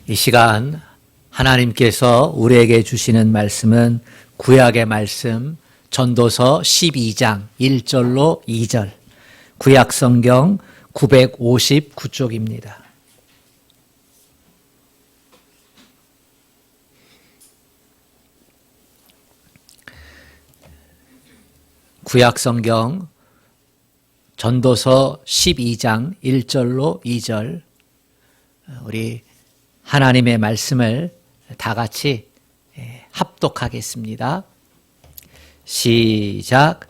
이 시간 하나님께서 우리에게 주시는 말씀은 구약의 말씀 전도서 12장 1절로 2절 구약성경 959쪽입니다. 구약성경 전도서 12장 1절로 2절 우리 하나님의 말씀을 다 같이 합독하겠습니다. 시작.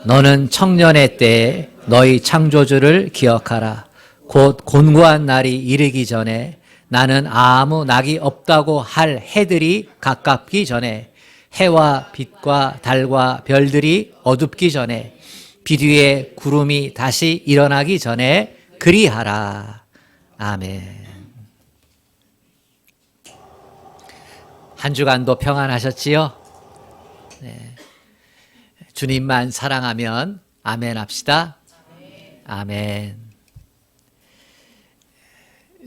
너는 청년의 때에 너희 창조주를 기억하라. 곧 곤고한 날이 이르기 전에 나는 아무 낙이 없다고 할 해들이 가깝기 전에 해와 빛과 달과 별들이 어둡기 전에 빛 위에 구름이 다시 일어나기 전에 그리하라. 아멘. 한 주간도 평안하셨지요? 네. 주님만 사랑하면 아멘 합시다. 아멘.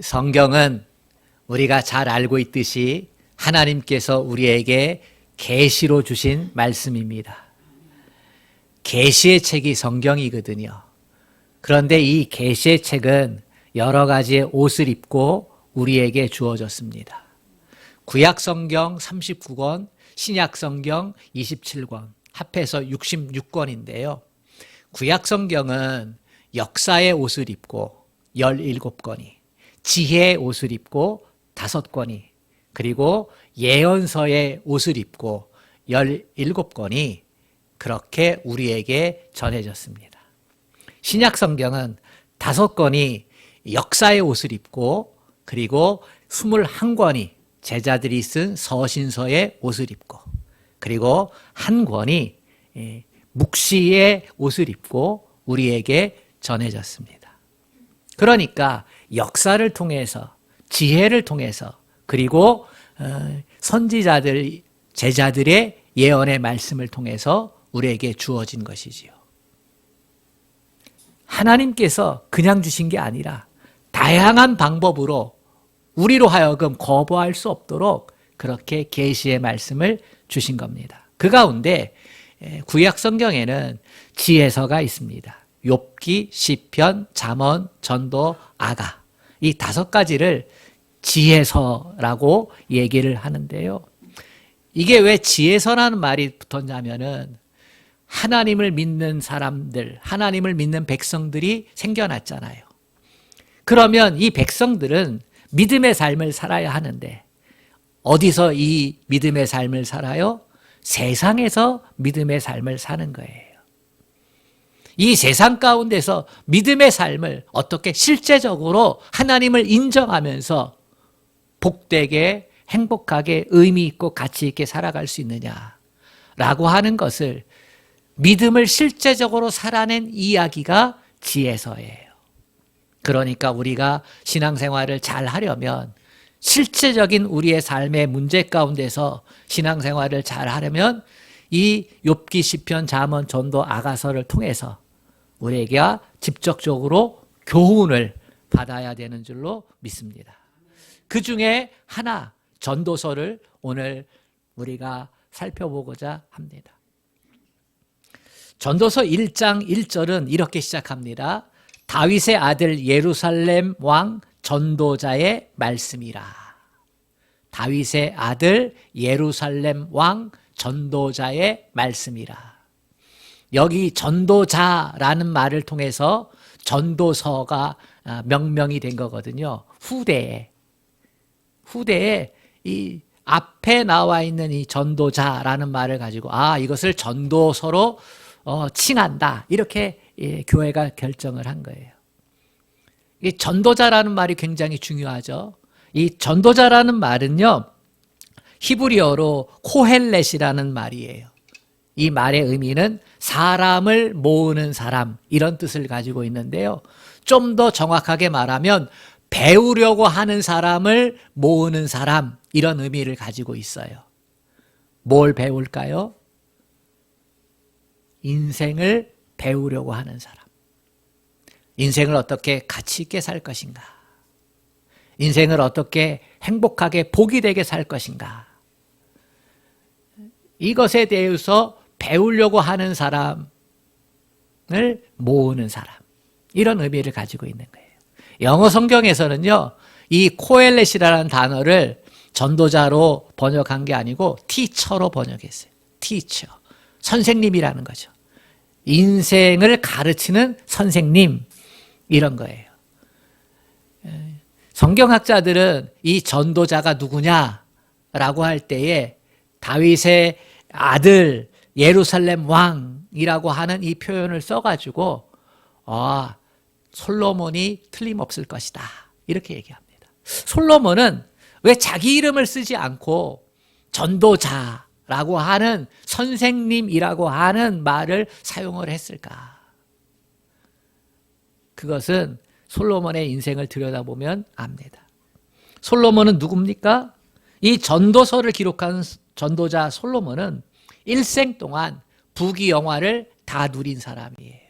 성경은 우리가 잘 알고 있듯이 하나님께서 우리에게 계시로 주신 말씀입니다. 계시의 책이 성경이거든요. 그런데 이 계시의 책은 여러 가지의 옷을 입고 우리에게 주어졌습니다. 구약성경 39권, 신약성경 27권, 합해서 66권인데요. 구약성경은 역사의 옷을 입고 17권이, 지혜의 옷을 입고 5권이, 그리고 예언서의 옷을 입고 17권이 그렇게 우리에게 전해졌습니다. 신약성경은 5권이 역사의 옷을 입고 그리고 21권이 제자들이 쓴 서신서의 옷을 입고 그리고 한 권이 묵시의 옷을 입고 우리에게 전해졌습니다. 그러니까 역사를 통해서 지혜를 통해서 그리고 선지자들 제자들의 예언의 말씀을 통해서 우리에게 주어진 것이지요. 하나님께서 그냥 주신 게 아니라 다양한 방법으로 우리로 하여금 거부할 수 없도록 그렇게 계시의 말씀을 주신 겁니다. 그 가운데 구약 성경에는 지혜서가 있습니다. 욥기, 시편, 잠언, 전도, 아가 이 5가지를 지혜서라고 얘기를 하는데요. 이게 왜 지혜서라는 말이 붙었냐면은 하나님을 믿는 사람들, 하나님을 믿는 백성들이 생겨났잖아요. 그러면 이 백성들은 믿음의 삶을 살아야 하는데 어디서 이 믿음의 삶을 살아요? 세상에서 믿음의 삶을 사는 거예요. 이 세상 가운데서 믿음의 삶을 어떻게 실제적으로 하나님을 인정하면서 복되게 행복하게 의미 있고 가치 있게 살아갈 수 있느냐라고 하는 것을 믿음을 실제적으로 살아낸 이야기가 지혜서예요. 그러니까 우리가 신앙생활을 잘 하려면 실제적인 우리의 삶의 문제 가운데서 신앙생활을 잘 하려면 이 욥기, 시편, 잠언, 전도, 아가서를 통해서 우리에게 직접적으로 교훈을 받아야 되는 줄로 믿습니다. 그 중에 하나 전도서를 오늘 우리가 살펴보고자 합니다. 전도서 1장 1절은 이렇게 시작합니다. 다윗의 아들 예루살렘 왕 전도자의 말씀이라. 다윗의 아들 예루살렘 왕 전도자의 말씀이라. 여기 전도자라는 말을 통해서 전도서가 명명이 된 거거든요. 후대에 이 앞에 나와 있는 이 전도자라는 말을 가지고 이것을 전도서로 칭한다. 이렇게 교회가 결정을 한 거예요. 이 전도자라는 말이 굉장히 중요하죠. 이 전도자라는 말은요, 히브리어로 코헬렛이라는 말이에요. 이 말의 의미는 사람을 모으는 사람, 이런 뜻을 가지고 있는데요. 좀 더 정확하게 말하면 배우려고 하는 사람을 모으는 사람, 이런 의미를 가지고 있어요. 뭘 배울까요? 인생을 배우려고 하는 사람. 인생을 어떻게 가치 있게 살 것인가. 인생을 어떻게 행복하게 복이 되게 살 것인가. 이것에 대해서 배우려고 하는 사람을 모으는 사람. 이런 의미를 가지고 있는 거예요. 영어 성경에서는요, 이 코엘렛이라는 단어를 전도자로 번역한 게 아니고 티처로 번역했어요. 티처. 선생님이라는 거죠. 인생을 가르치는 선생님. 이런 거예요. 성경학자들은 이 전도자가 누구냐라고 할 때에 다윗의 아들 예루살렘 왕이라고 하는 이 표현을 써가지고 솔로몬이 틀림없을 것이다. 이렇게 얘기합니다. 솔로몬은 왜 자기 이름을 쓰지 않고 전도자라고 하는 선생님이라고 하는 말을 사용을 했을까? 그것은 솔로몬의 인생을 들여다보면 압니다. 솔로몬은 누굽니까? 이 전도서를 기록한 전도자 솔로몬은 일생 동안 부귀영화를 다 누린 사람이에요.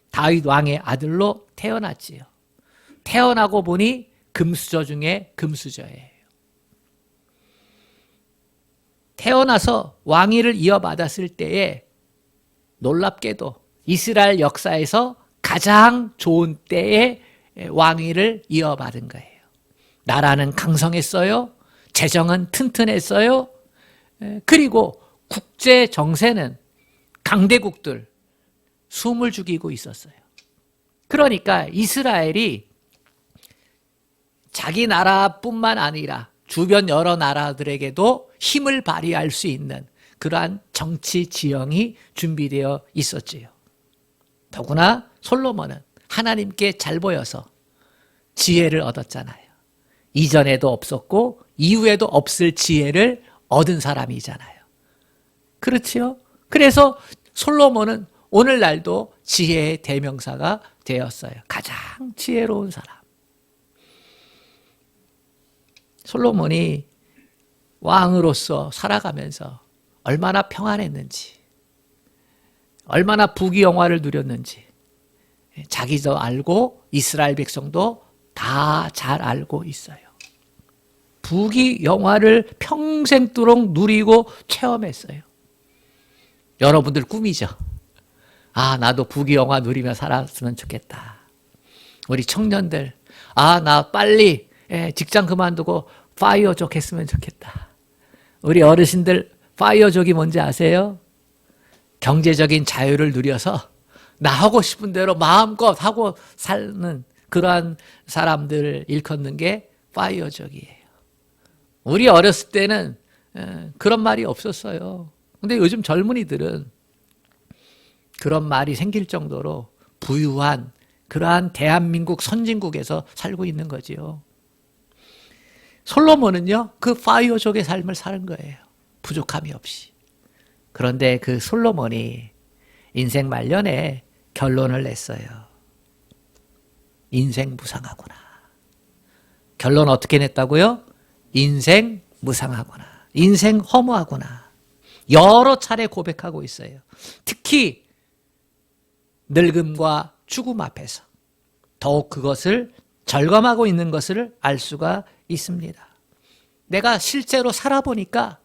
다윗 왕의 아들로 태어났지요. 태어나고 보니 금수저 중에 금수저예요. 태어나서 왕위를 이어받았을 때에 놀랍게도 이스라엘 역사에서 가장 좋은 때에 왕위를 이어받은 거예요. 나라는 강성했어요. 재정은 튼튼했어요. 그리고 국제 정세는 강대국들 숨을 죽이고 있었어요. 그러니까 이스라엘이 자기 나라뿐만 아니라 주변 여러 나라들에게도 힘을 발휘할 수 있는 그러한 정치 지형이 준비되어 있었지요. 더구나 솔로몬은 하나님께 잘 보여서 지혜를 얻었잖아요. 이전에도 없었고 이후에도 없을 지혜를 얻은 사람이잖아요. 그렇지요? 그래서 솔로몬은 오늘날도 지혜의 대명사가 되었어요. 가장 지혜로운 사람. 솔로몬이 왕으로서 살아가면서 얼마나 평안했는지, 얼마나 부귀영화를 누렸는지 자기도 알고 이스라엘 백성도 다 잘 알고 있어요. 부귀영화를 평생도록 누리고 체험했어요. 여러분들 꿈이죠. 나도 부귀영화 누리며 살았으면 좋겠다. 우리 청년들, 나 빨리 직장 그만두고 파이어족 했으면 좋겠다. 우리 어르신들 파이어족이 뭔지 아세요? 경제적인 자유를 누려서 나 하고 싶은 대로 마음껏 하고 사는 그러한 사람들을 일컫는 게 파이어족이에요. 우리 어렸을 때는 그런 말이 없었어요. 근데 요즘 젊은이들은 그런 말이 생길 정도로 부유한 그러한 대한민국 선진국에서 살고 있는 거지요. 솔로몬은요, 그 파이어족의 삶을 사는 거예요. 부족함이 없이. 그런데 그 솔로몬이 인생 말년에 결론을 냈어요. 인생 무상하구나. 결론 어떻게 냈다고요? 인생 무상하구나. 인생 허무하구나. 여러 차례 고백하고 있어요. 특히 늙음과 죽음 앞에서 더욱 그것을 절감하고 있는 것을 알 수가 있습니다. 내가 실제로 살아보니까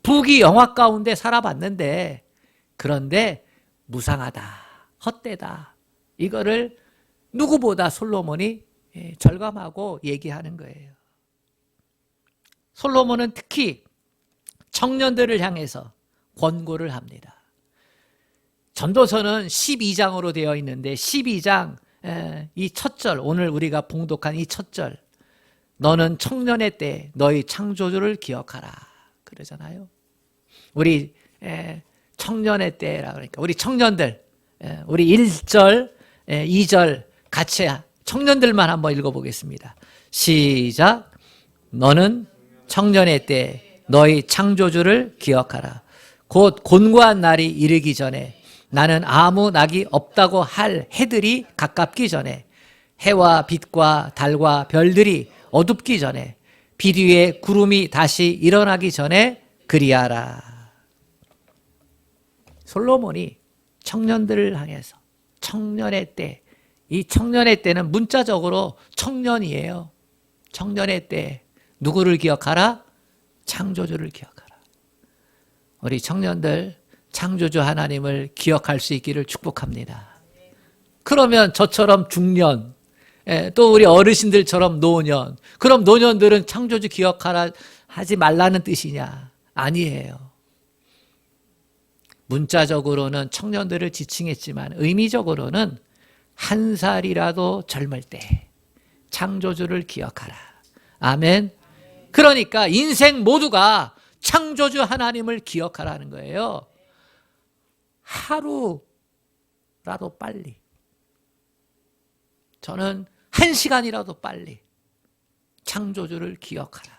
부귀영화 가운데 살아봤는데 그런데 무상하다, 헛되다. 이거를 누구보다 솔로몬이 절감하고 얘기하는 거예요. 솔로몬은 특히 청년들을 향해서 권고를 합니다. 전도서는 12장으로 되어 있는데 12장 이 첫 절, 오늘 우리가 봉독한 이 첫 절, 너는 청년의 때 너희 창조주를 기억하라 그러잖아요. 우리 청년의 때라 그러니까 우리 청년들, 우리 1절, 2절 같이 청년들만 한번 읽어보겠습니다. 시작. 너는 청년의 때 너희 창조주를 기억하라. 곧 곤고한 날이 이르기 전에 나는 아무 낙이 없다고 할 해들이 가깝기 전에 해와 빛과 달과 별들이 어둡기 전에 빛 위에 구름이 다시 일어나기 전에 그리하라. 솔로몬이 청년들을 향해서 청년의 때 이 청년의 때는 문자적으로 청년이에요. 청년의 때 누구를 기억하라? 창조주를 기억하라. 우리 청년들 창조주 하나님을 기억할 수 있기를 축복합니다. 그러면 저처럼 중년, 또 우리 어르신들처럼 노년, 그럼 노년들은 창조주 기억하라 하지 말라는 뜻이냐? 아니에요. 문자적으로는 청년들을 지칭했지만 의미적으로는 한 살이라도 젊을 때 창조주를 기억하라. 아멘. 그러니까 인생 모두가 창조주 하나님을 기억하라는 거예요. 하루라도 빨리. 저는 1시간이라도 빨리 창조주를 기억하라.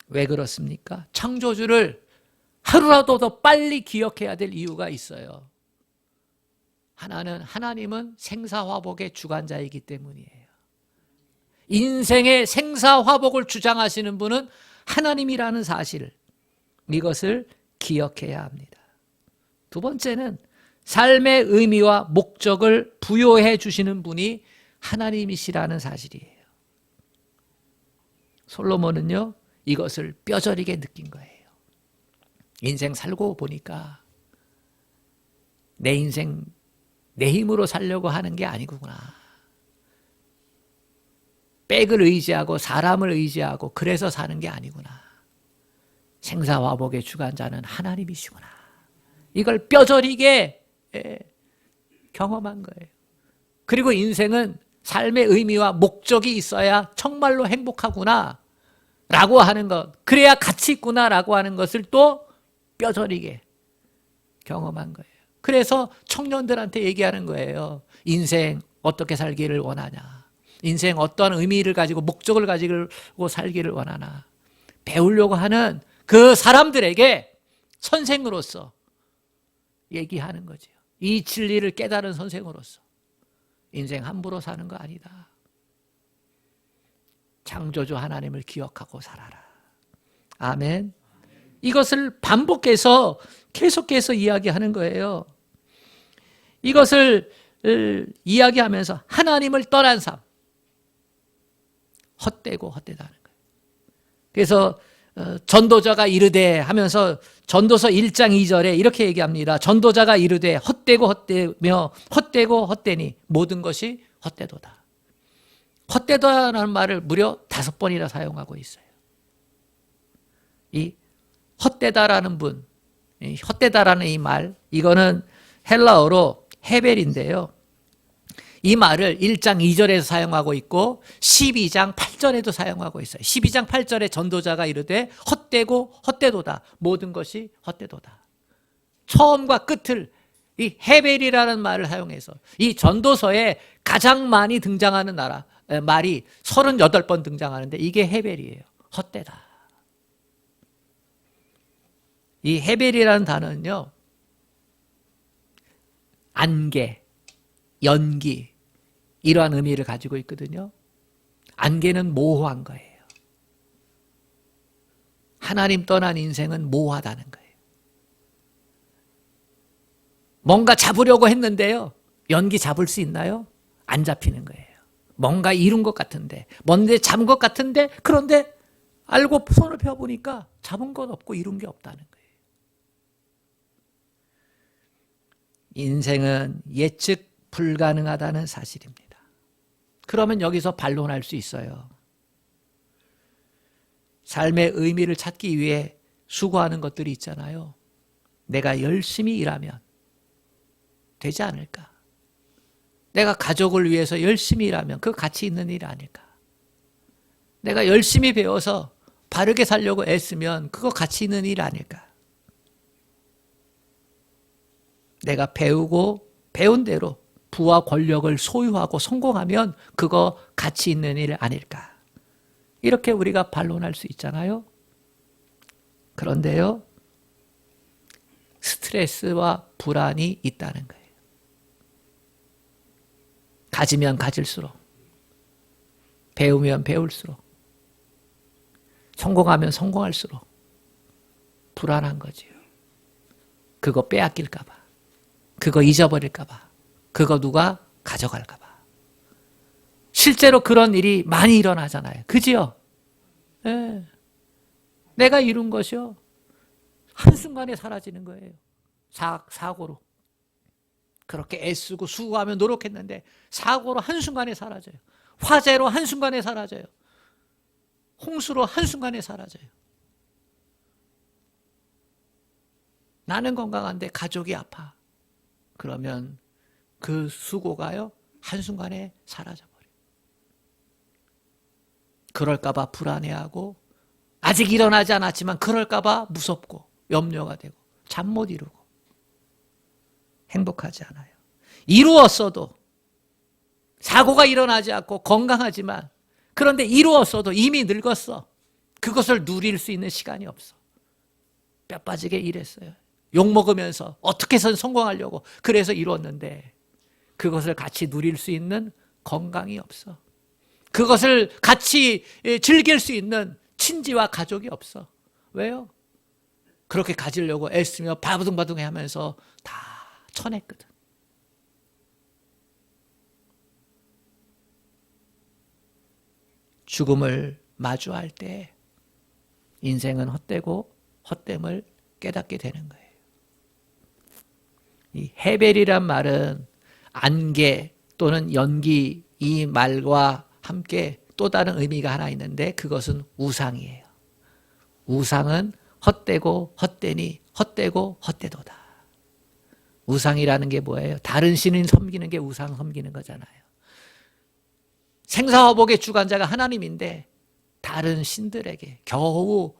왜 그렇습니까? 창조주를 하루라도 더 빨리 기억해야 될 이유가 있어요. 하나님은 생사화복의 주관자이기 때문이에요. 인생의 생사화복을 주장하시는 분은 하나님이라는 사실, 이것을 기억해야 합니다. 두 번째는 삶의 의미와 목적을 부여해 주시는 분이 하나님이시라는 사실이에요. 솔로몬은요, 이것을 뼈저리게 느낀 거예요. 인생 살고 보니까 내 인생 내 힘으로 살려고 하는 게 아니구나. 백을 의지하고 사람을 의지하고 그래서 사는 게 아니구나. 생사화복의 주관자는 하나님이시구나. 이걸 뼈저리게 경험한 거예요. 그리고 인생은 삶의 의미와 목적이 있어야 정말로 행복하구나 라고 하는 것, 그래야 가치 있구나 라고 하는 것을 또 뼈저리게 경험한 거예요. 그래서 청년들한테 얘기하는 거예요. 인생 어떻게 살기를 원하냐. 인생 어떠한 의미를 가지고 목적을 가지고 살기를 원하나. 배우려고 하는 그 사람들에게 선생으로서 얘기하는 거죠. 이 진리를 깨달은 선생으로서 인생 함부로 사는 거 아니다. 창조주 하나님을 기억하고 살아라. 아멘. 이것을 반복해서 계속해서 이야기하는 거예요. 이것을 이야기하면서 하나님을 떠난 삶, 헛되고 헛되다는 거예요. 그래서 전도자가 이르되 하면서 전도서 1장 2절에 이렇게 얘기합니다. 전도자가 이르되 헛되고 헛되며 헛되고 헛되니 모든 것이 헛되도다. 헛되다라는 말을 무려 5번이나 사용하고 있어요. 이 헛되다라는 분, 헛되다라는 이 말, 이거는 헬라어로 헤벨인데요. 이 말을 1장 2절에서 사용하고 있고 12장 8절에도 사용하고 있어요. 12장 8절에 전도자가 이르되 헛되고 헛되도다. 모든 것이 헛되도다. 처음과 끝을 이 헤벨이라는 말을 사용해서 이 전도서에 가장 많이 등장하는 말이 38번 등장하는데 이게 헤벨이에요. 헛되다. 이 헤벨이라는 단어는요, 안개, 연기, 이러한 의미를 가지고 있거든요. 안개는 모호한 거예요. 하나님 떠난 인생은 모호하다는 거예요. 뭔가 잡으려고 했는데요, 연기 잡을 수 있나요? 안 잡히는 거예요. 뭔가 이룬 것 같은데, 뭔데 잡은 것 같은데, 그런데 알고 손을 펴보니까 잡은 것 없고 이룬 게 없다는 거예요. 인생은 예측 불가능하다는 사실입니다. 그러면 여기서 반론할 수 있어요. 삶의 의미를 찾기 위해 수고하는 것들이 있잖아요. 내가 열심히 일하면 되지 않을까? 내가 가족을 위해서 열심히 일하면 그 가치 있는 일 아닐까? 내가 열심히 배워서 바르게 살려고 애쓰면 그거 가치 있는 일 아닐까? 내가 배우고 배운 대로 부와 권력을 소유하고 성공하면 그거 가치 있는 일 아닐까? 이렇게 우리가 반론할 수 있잖아요. 그런데요, 스트레스와 불안이 있다는 거예요. 가지면 가질수록, 배우면 배울수록, 성공하면 성공할수록 불안한 거지요. 그거 빼앗길까 봐. 그거 잊어버릴까 봐. 그거 누가 가져갈까 봐. 실제로 그런 일이 많이 일어나잖아요. 그지요? 네. 내가 이룬 것이요. 한순간에 사라지는 거예요. 사고로. 그렇게 애쓰고 수고하며 노력했는데 사고로 한순간에 사라져요. 화재로 한순간에 사라져요. 홍수로 한순간에 사라져요. 나는 건강한데 가족이 아파. 그러면 그 수고가요, 한순간에 사라져버려요. 그럴까봐 불안해하고, 아직 일어나지 않았지만 그럴까봐 무섭고, 염려가 되고, 잠 못 이루고, 행복하지 않아요. 이루었어도, 사고가 일어나지 않고 건강하지만, 그런데 이루었어도 이미 늙었어. 그것을 누릴 수 있는 시간이 없어. 뼈 빠지게 일했어요. 욕먹으면서 어떻게 해서 성공하려고 그래서 이뤘는데 그것을 같이 누릴 수 있는 건강이 없어. 그것을 같이 즐길 수 있는 친지와 가족이 없어. 왜요? 그렇게 가지려고 애쓰며 바둥바둥 하면서 다 쳐냈거든. 죽음을 마주할 때 인생은 헛되고 헛됨을 깨닫게 되는 거예요. 이 헤벨이란 말은 안개 또는 연기, 이 말과 함께 또 다른 의미가 하나 있는데 그것은 우상이에요. 우상은 헛되고 헛되니 헛되고 헛되도다. 우상이라는 게 뭐예요? 다른 신을 섬기는 게 우상 섬기는 거잖아요. 생사화복의 주관자가 하나님인데 다른 신들에게 겨우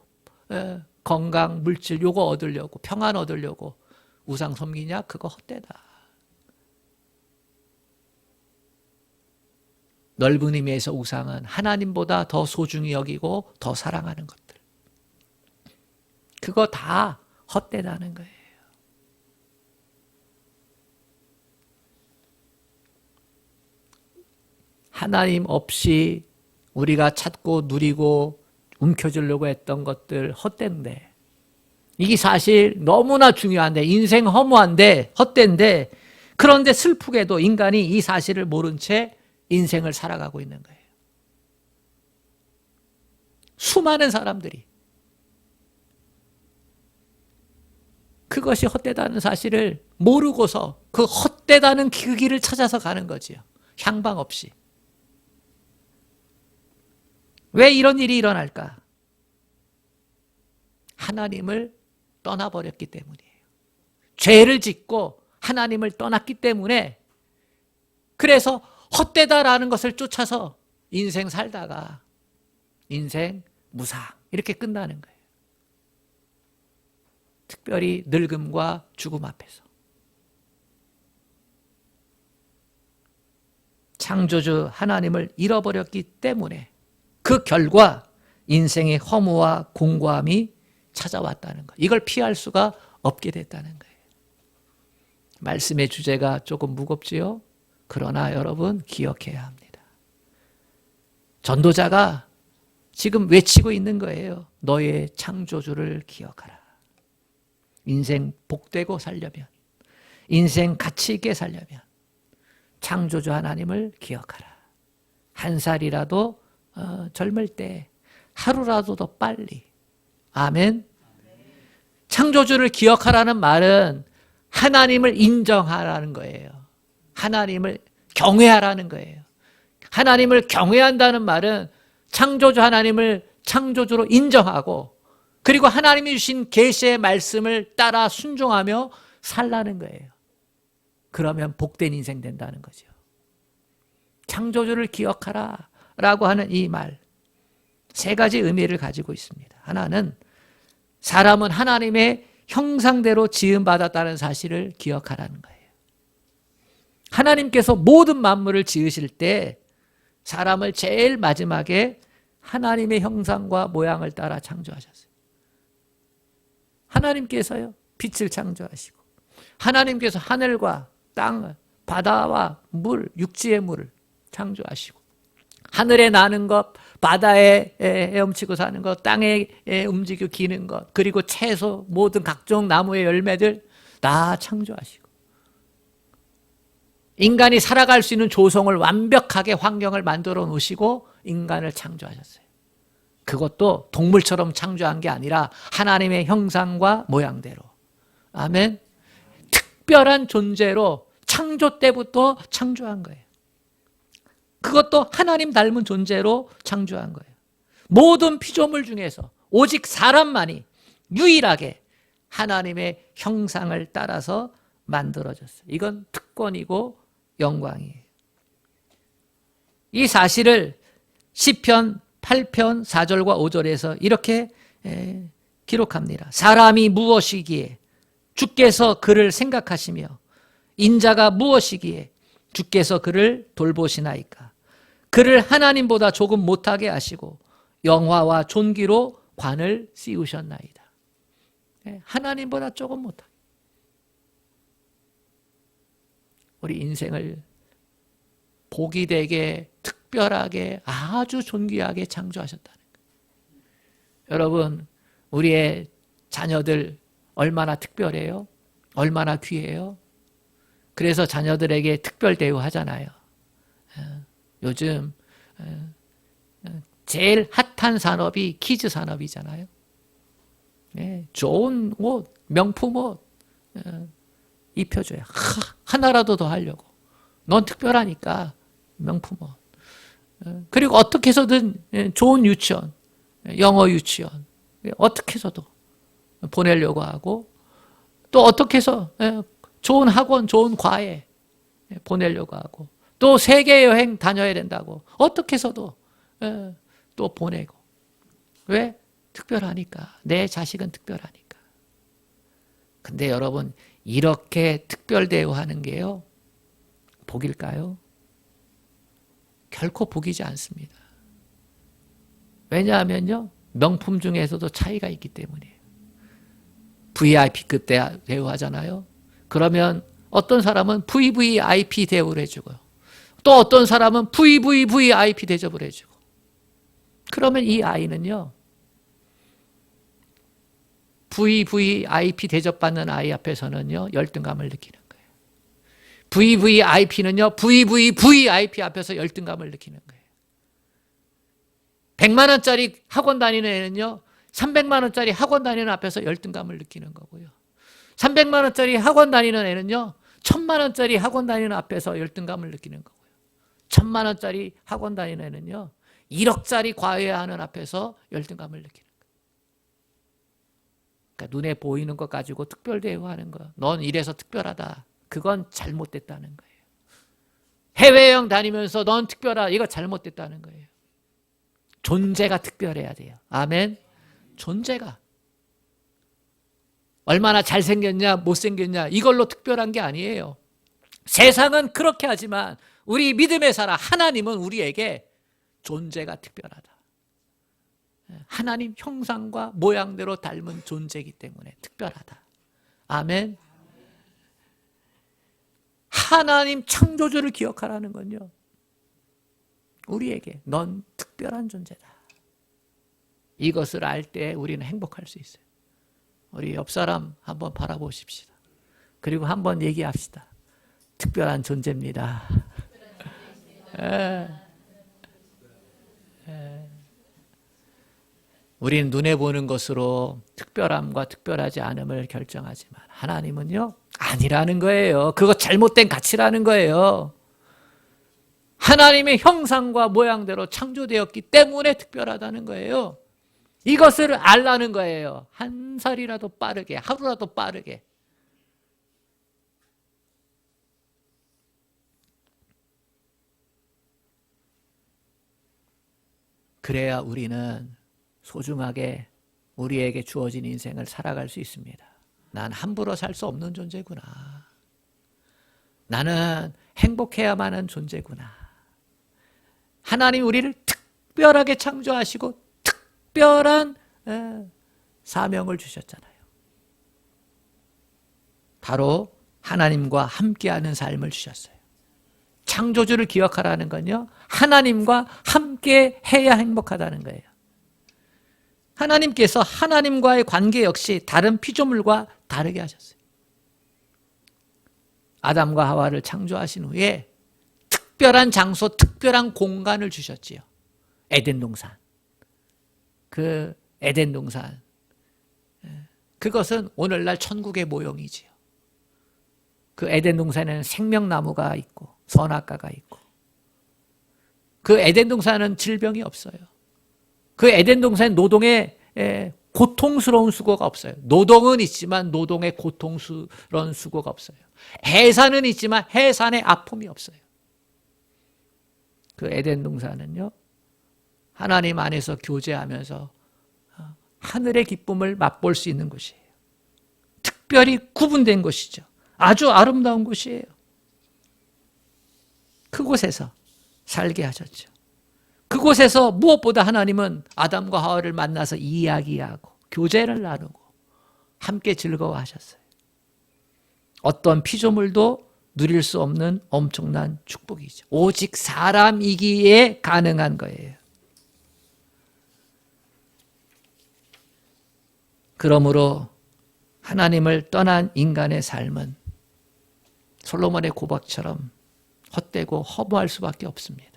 건강, 물질 요거 얻으려고, 평안 얻으려고 우상 섬기냐? 그거 헛되다. 넓은 의미에서 우상은 하나님보다 더 소중히 여기고 더 사랑하는 것들. 그거 다 헛되다는 거예요. 하나님 없이 우리가 찾고 누리고 움켜쥐려고 했던 것들 헛된데, 이게 사실 너무나 중요한데, 인생 허무한데 헛된데, 그런데 슬프게도 인간이 이 사실을 모른 채 인생을 살아가고 있는 거예요. 수많은 사람들이 그것이 헛되다는 사실을 모르고서 그 헛되다는 그 길을 찾아서 가는 거지요. 향방 없이. 왜 이런 일이 일어날까? 하나님을 떠나버렸기 때문이에요. 죄를 짓고 하나님을 떠났기 때문에, 그래서 헛되다라는 것을 쫓아서 인생 살다가 인생 무상 이렇게 끝나는 거예요. 특별히 늙음과 죽음 앞에서. 창조주 하나님을 잃어버렸기 때문에 그 결과 인생의 허무와 공고함이 찾아왔다는 것. 이걸 피할 수가 없게 됐다는 거예요. 말씀의 주제가 조금 무겁지요? 그러나 여러분 기억해야 합니다. 전도자가 지금 외치고 있는 거예요. 너의 창조주를 기억하라. 인생 복되고 살려면, 인생 가치 있게 살려면 창조주 하나님을 기억하라. 한 살이라도 젊을 때 하루라도 더 빨리. 아멘. 창조주를 기억하라는 말은 하나님을 인정하라는 거예요. 하나님을 경외하라는 거예요. 하나님을 경외한다는 말은 창조주 하나님을 창조주로 인정하고, 그리고 하나님이 주신 계시의 말씀을 따라 순종하며 살라는 거예요. 그러면 복된 인생 된다는 거죠. 창조주를 기억하라 라고 하는 이 말, 세 가지 의미를 가지고 있습니다. 하나는 사람은 하나님의 형상대로 지음받았다는 사실을 기억하라는 거예요. 하나님께서 모든 만물을 지으실 때 사람을 제일 마지막에 하나님의 형상과 모양을 따라 창조하셨어요. 하나님께서요, 빛을 창조하시고, 하나님께서 하늘과 땅, 바다와 물, 육지의 물을 창조하시고, 하늘에 나는 것, 바다에 헤엄치고 사는 것, 땅에 움직여 기는 것, 그리고 채소, 모든 각종 나무의 열매들 다 창조하시고, 인간이 살아갈 수 있는 조성을 완벽하게 환경을 만들어 놓으시고 인간을 창조하셨어요. 그것도 동물처럼 창조한 게 아니라 하나님의 형상과 모양대로. 아멘. 특별한 존재로 창조 때부터 창조한 거예요. 그것도 하나님 닮은 존재로 창조한 거예요. 모든 피조물 중에서 오직 사람만이 유일하게 하나님의 형상을 따라서 만들어졌어요. 이건 특권이고 영광이에요. 이 사실을 시편 8편 4절과 5절에서 이렇게 기록합니다. 사람이 무엇이기에 주께서 그를 생각하시며 인자가 무엇이기에 주께서 그를 돌보시나이까. 그를 하나님보다 조금 못하게 하시고 영화와 존귀로 관을 씌우셨나이다. 하나님보다 조금 못하게. 우리 인생을 복이 되게 특별하게 아주 존귀하게 창조하셨다는 거예요. 여러분, 우리의 자녀들 얼마나 특별해요? 얼마나 귀해요? 그래서 자녀들에게 특별 대우하잖아요. 요즘 제일 핫한 산업이 키즈 산업이잖아요. 좋은 옷, 명품 옷 입혀줘요. 하나라도 더 하려고. 넌 특별하니까 명품 옷. 그리고 어떻게 해서든 좋은 유치원, 영어 유치원 어떻게 해서도 보내려고 하고, 또 어떻게 해서 좋은 학원, 좋은 과외 보내려고 하고, 또 세계 여행 다녀야 된다고 어떻게 해서도 또 보내고. 왜? 특별하니까. 내 자식은 특별하니까. 근데 여러분, 이렇게 특별 대우하는 게요, 복일까요? 결코 복이지 않습니다. 왜냐하면요, 명품 중에서도 차이가 있기 때문이에요. VIP급 대우하잖아요. 그러면 어떤 사람은 VVIP 대우를 해주고요. 또 어떤 사람은 VVVIP 대접을 해주고. 그러면 이 아이는요, VVIP 대접받는 아이 앞에서는요, 열등감을 느끼는 거예요. VVIP는요, VVVIP 앞에서 열등감을 느끼는 거예요. 100만 원짜리 학원 다니는 애는요, 300만 원짜리 학원 다니는 앞에서 열등감을 느끼는 거고요. 300만 원짜리 학원 다니는 애는요, 1000만 원짜리 학원 다니는 앞에서 열등감을 느끼는 거고요. 1000만 원짜리 학원 다니는 애는요, 1억짜리 과외하는 앞에서 열등감을 느끼는 거예요. 그러니까 눈에 보이는 것 가지고 특별 대우하는 거, 넌 이래서 특별하다, 그건 잘못됐다는 거예요. 해외여행 다니면서 넌 특별하다, 이거 잘못됐다는 거예요. 존재가 특별해야 돼요. 아멘. 존재가 얼마나 잘생겼냐 못생겼냐 이걸로 특별한 게 아니에요. 세상은 그렇게 하지만 우리 믿음의 사람 하나님은 우리에게 존재가 특별하다. 하나님 형상과 모양대로 닮은 존재이기 때문에 특별하다. 아멘. 하나님 창조주를 기억하라는 건요, 우리에게 넌 특별한 존재다. 이것을 알 때 우리는 행복할 수 있어요. 우리 옆 사람 한번 바라보십시다. 그리고 한번 얘기합시다. 특별한 존재입니다. 우리는 눈에 보는 것으로 특별함과 특별하지 않음을 결정하지만 하나님은요, 아니라는 거예요. 그거 잘못된 가치라는 거예요. 하나님의 형상과 모양대로 창조되었기 때문에 특별하다는 거예요. 이것을 알라는 거예요. 한 살이라도 빠르게, 하루라도 빠르게. 그래야 우리는 소중하게 우리에게 주어진 인생을 살아갈 수 있습니다. 난 함부로 살 수 없는 존재구나. 나는 행복해야만 하는 존재구나. 하나님 우리를 특별하게 창조하시고 특별한 사명을 주셨잖아요. 바로 하나님과 함께하는 삶을 주셨어요. 창조주를 기억하라는 건요, 하나님과 함께 해야 행복하다는 거예요. 하나님께서 하나님과의 관계 역시 다른 피조물과 다르게 하셨어요. 아담과 하와를 창조하신 후에 특별한 장소, 특별한 공간을 주셨지요. 에덴 동산. 그 에덴 동산. 그것은 오늘날 천국의 모형이지요. 그 에덴 동산에는 생명나무가 있고 선악과가 있고, 그 에덴 동산은 질병이 없어요. 그 에덴 동산에 노동에 고통스러운 수고가 없어요. 노동은 있지만 노동의 고통스러운 수고가 없어요. 해산은 있지만 해산의 아픔이 없어요. 그 에덴 동산은요, 하나님 안에서 교제하면서 하늘의 기쁨을 맛볼 수 있는 곳이에요. 특별히 구분된 곳이죠. 아주 아름다운 곳이에요. 그곳에서 살게 하셨죠. 그곳에서 무엇보다 하나님은 아담과 하와를 만나서 이야기하고 교제를 나누고 함께 즐거워하셨어요. 어떤 피조물도 누릴 수 없는 엄청난 축복이죠. 오직 사람이기에 가능한 거예요. 그러므로 하나님을 떠난 인간의 삶은 솔로몬의 고박처럼 헛되고 허무할 수밖에 없습니다.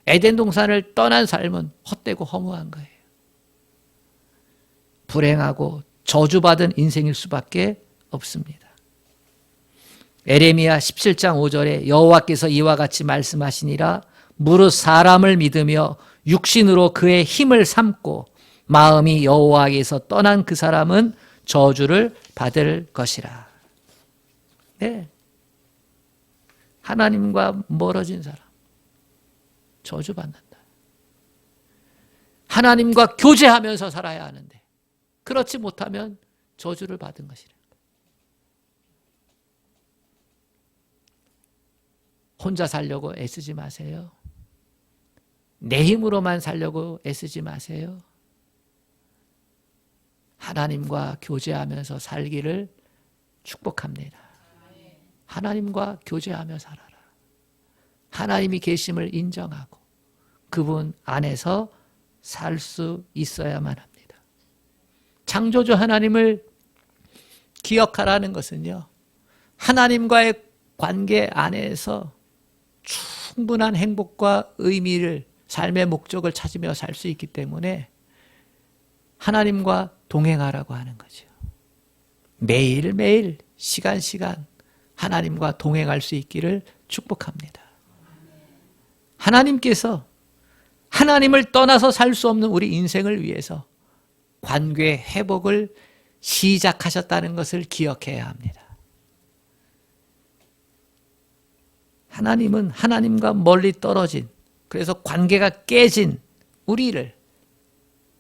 에덴 동산을 떠난 삶은 헛되고 허무한 거예요. 불행하고 저주받은 인생일 수밖에 없습니다. 에레미야 17장 5절에 여호와께서 이와 같이 말씀하시니라, 무릇 사람을 믿으며 육신으로 그의 힘을 삼고 마음이 여호와에게서 떠난 그 사람은 저주를 받을 것이라. 네. 하나님과 멀어진 사람 저주받는다. 하나님과 교제하면서 살아야 하는데 그렇지 못하면 저주를 받은 것이라. 혼자 살려고 애쓰지 마세요. 내 힘으로만 살려고 애쓰지 마세요. 하나님과 교제하면서 살기를 축복합니다. 하나님과 교제하며 살아라. 하나님이 계심을 인정하고 그분 안에서 살 수 있어야만 합니다. 창조주 하나님을 기억하라는 것은요, 하나님과의 관계 안에서 충분한 행복과 의미를, 삶의 목적을 찾으며 살 수 있기 때문에 하나님과 동행하라고 하는 거죠. 매일매일 시간 하나님과 동행할 수 있기를 축복합니다. 하나님께서 하나님을 떠나서 살 수 없는 우리 인생을 위해서 관계 회복을 시작하셨다는 것을 기억해야 합니다. 하나님은 하나님과 멀리 떨어진, 그래서 관계가 깨진 우리를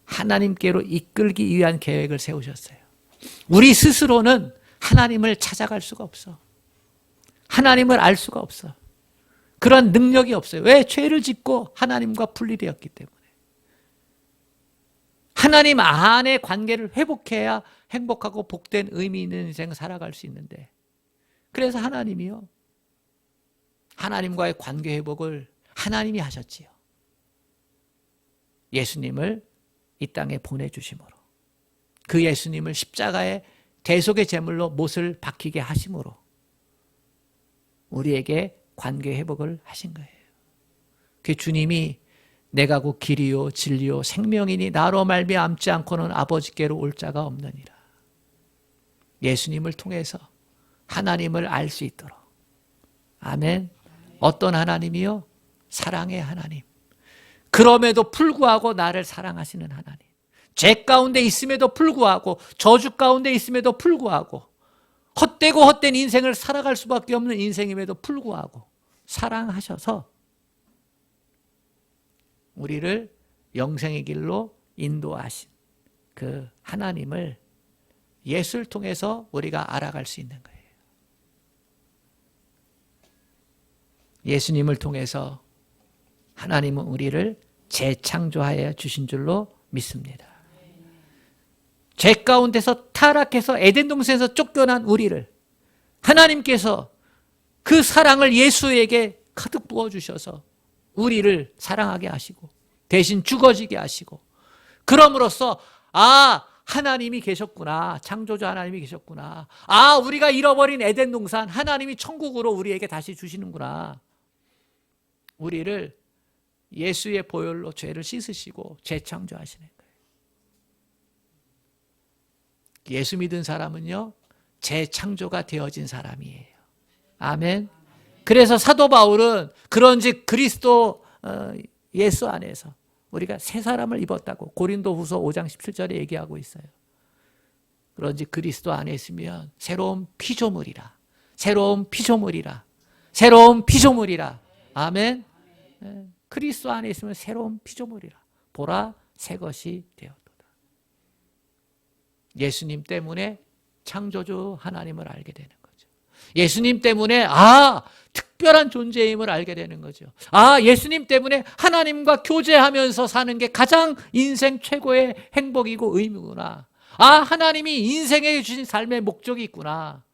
하나님께로 이끌기 위한 계획을 세우셨어요. 우리 스스로는 하나님을 찾아갈 수가 없어. 하나님을 알 수가 없어. 그런 능력이 없어요. 왜? 죄를 짓고 하나님과 분리되었기 때문에. 하나님 안의 관계를 회복해야 행복하고 복된 의미 있는 인생을 살아갈 수 있는데, 그래서 하나님이요, 하나님과의 관계 회복을 하나님이 하셨지요. 예수님을 이 땅에 보내주심으로, 그 예수님을 십자가의 대속의 제물로 못을 박히게 하심으로 우리에게 관계 회복을 하신 거예요. 그 주님이 내가 곧 길이요 진리요 생명이니 나로 말미암지 않고는 아버지께로 올 자가 없느니라. 예수님을 통해서 하나님을 알 수 있도록. 아멘. 어떤 하나님이요? 사랑의 하나님. 그럼에도 불구하고 나를 사랑하시는 하나님. 죄 가운데 있음에도 불구하고, 저주 가운데 있음에도 불구하고, 헛되고 헛된 인생을 살아갈 수밖에 없는 인생임에도 불구하고 사랑하셔서 우리를 영생의 길로 인도하신 그 하나님을 예수를 통해서 우리가 알아갈 수 있는 거예요. 예수님을 통해서 하나님은 우리를 재창조하여 주신 줄로 믿습니다. 죄 가운데서 타락해서 에덴 동산에서 쫓겨난 우리를 하나님께서 그 사랑을 예수에게 가득 부어주셔서 우리를 사랑하게 하시고 대신 죽어지게 하시고, 그럼으로써 하나님이 계셨구나. 창조주 하나님이 계셨구나. 아, 우리가 잃어버린 에덴 동산 하나님이 천국으로 우리에게 다시 주시는구나. 우리를 예수의 보혈로 죄를 씻으시고 재창조하시는 거예요. 예수 믿은 사람은요, 재창조가 되어진 사람이에요. 아멘. 그래서 사도 바울은 그런즉 그리스도 예수 안에서 우리가 새 사람을 입었다고 고린도후서 5장 17절에 얘기하고 있어요. 그런즉 그리스도 안에 있으면 새로운 피조물이라. 새로운 피조물이라. 새로운 피조물이라. 아멘. 그리스도 안에 있으면 새로운 피조물이라. 보라, 새 것이 되었도다. 예수님 때문에 창조주 하나님을 알게 되는 거죠. 예수님 때문에 특별한 존재임을 알게 되는 거죠. 예수님 때문에 하나님과 교제하면서 사는 게 가장 인생 최고의 행복이고 의미구나. 하나님이 인생에 주신 삶의 목적이 있구나.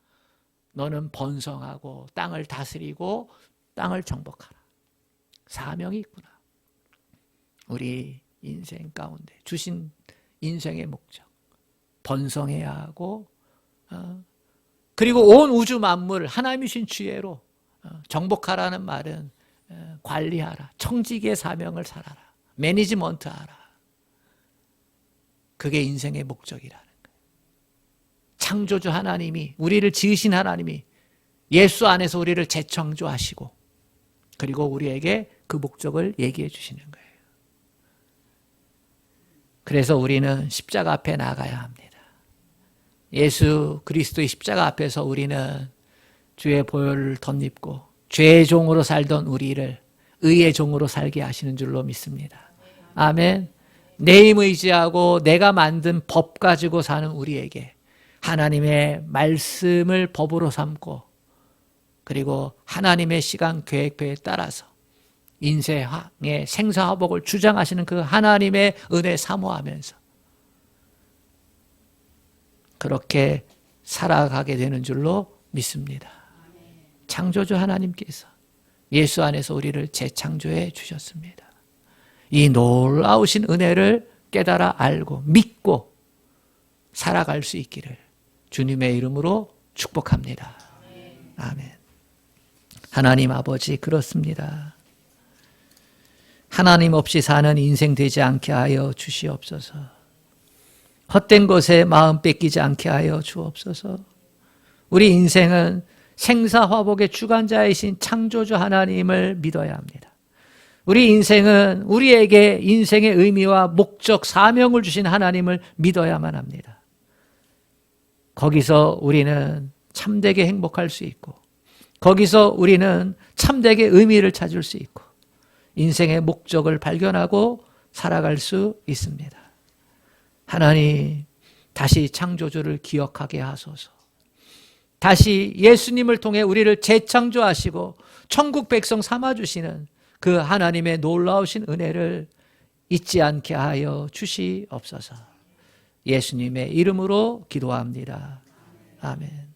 너는 번성하고 땅을 다스리고 땅을 정복하라. 사명이 있구나. 우리 인생 가운데 주신 인생의 목적. 번성해야 하고 그리고 온 우주 만물 하나님이 주신 지혜로 정복하라는 말은 관리하라. 청지기의 사명을 살아라. 매니지먼트하라. 그게 인생의 목적이라는 거예요. 창조주 하나님이, 우리를 지으신 하나님이 예수 안에서 우리를 재창조하시고 그리고 우리에게 그 목적을 얘기해 주시는 거예요. 그래서 우리는 십자가 앞에 나가야 합니다. 예수 그리스도의 십자가 앞에서 우리는 주의 보혈을 덧입고 죄의 종으로 살던 우리를 의의 종으로 살게 하시는 줄로 믿습니다. 아멘. 내 힘 의지하고 내가 만든 법 가지고 사는 우리에게 하나님의 말씀을 법으로 삼고 그리고 하나님의 시간 계획표에 따라서 인생의 생사화복을 주장하시는 그 하나님의 은혜 사모하면서 그렇게 살아가게 되는 줄로 믿습니다. 창조주 하나님께서 예수 안에서 우리를 재창조해 주셨습니다. 이 놀라우신 은혜를 깨달아 알고 믿고 살아갈 수 있기를 주님의 이름으로 축복합니다. 아멘. 하나님 아버지, 그렇습니다. 하나님 없이 사는 인생 되지 않게 하여 주시옵소서. 헛된 것에 마음 뺏기지 않게 하여 주옵소서. 우리 인생은 생사화복의 주관자이신 창조주 하나님을 믿어야 합니다. 우리 인생은 우리에게 인생의 의미와 목적, 사명을 주신 하나님을 믿어야만 합니다. 거기서 우리는 참되게 행복할 수 있고 거기서 우리는 참되게 의미를 찾을 수 있고 인생의 목적을 발견하고 살아갈 수 있습니다. 하나님, 다시 창조주를 기억하게 하소서. 다시 예수님을 통해 우리를 재창조하시고 천국 백성 삼아주시는 그 하나님의 놀라우신 은혜를 잊지 않게 하여 주시옵소서. 예수님의 이름으로 기도합니다. 아멘.